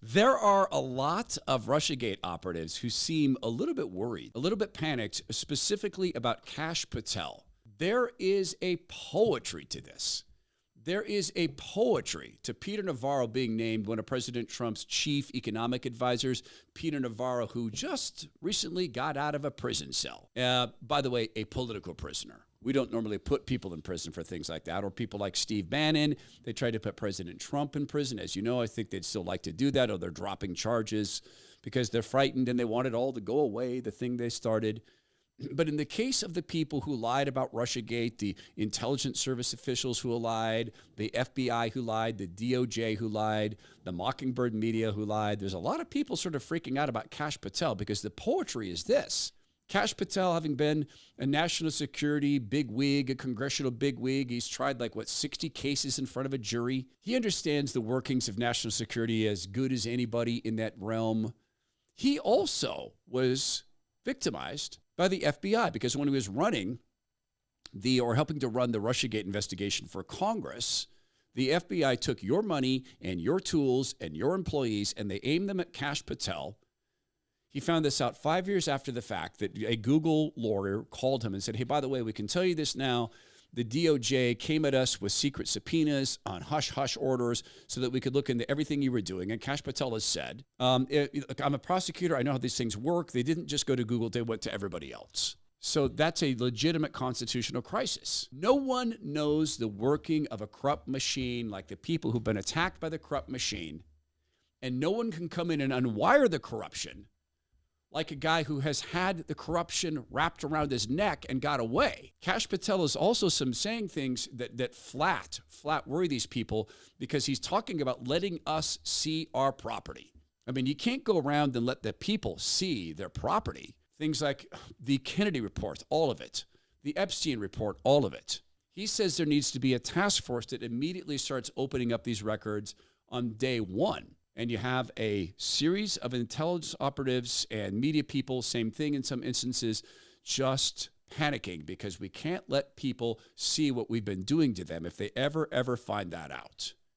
There are a lot of RussiaGate operatives who seem a little bit worried, a little bit panicked, specifically about Kash Patel. There is a poetry to this. There is a poetry to Peter Navarro being named one of President Trump's chief economic advisors. Peter Navarro, who just recently got out of a prison cell. By the way, a political prisoner. We don't normally put people in prison for things like that, or people like Steve Bannon. They tried to put President Trump in prison. As you know, I think they'd still like to do that, or they're dropping charges because they're frightened and they want it all to go away, the thing they started. But in the case of the people who lied about RussiaGate, the intelligence service officials who lied, the FBI who lied, the DOJ who lied, the Mockingbird media who lied, there's a lot of people sort of freaking out about Kash Patel because the poetry is this. Kash Patel, having been a national security bigwig, a congressional bigwig, he's tried 60 cases in front of a jury. He understands the workings of national security as good as anybody in that realm. He also was victimized by the FBI because when he was running helping to run the RussiaGate investigation for Congress, the FBI took your money and your tools and your employees and they aimed them at Kash Patel. He found this out 5 years after the fact that a Google lawyer called him and said, hey, by the way, we can tell you this now. The DOJ came at us with secret subpoenas on hush-hush orders so that we could look into everything you were doing. And Kash Patel has said, I'm a prosecutor. I know how these things work. They didn't just go to Google. They went to everybody else. So that's a legitimate constitutional crisis. No one knows the working of a corrupt machine like the people who've been attacked by the corrupt machine. And no one can come in and unwire the corruption like a guy who has had the corruption wrapped around his neck and got away. Kash Patel is also saying things that flat worry these people because he's talking about letting us see our property. I mean, you can't go around and let the people see their property. Things like the Kennedy report, all of it. The Epstein report, all of it. He says there needs to be a task force that immediately starts opening up these records on day one. And you have a series of intelligence operatives and media people, same thing in some instances, just panicking because we can't let people see what we've been doing to them if they ever find that out.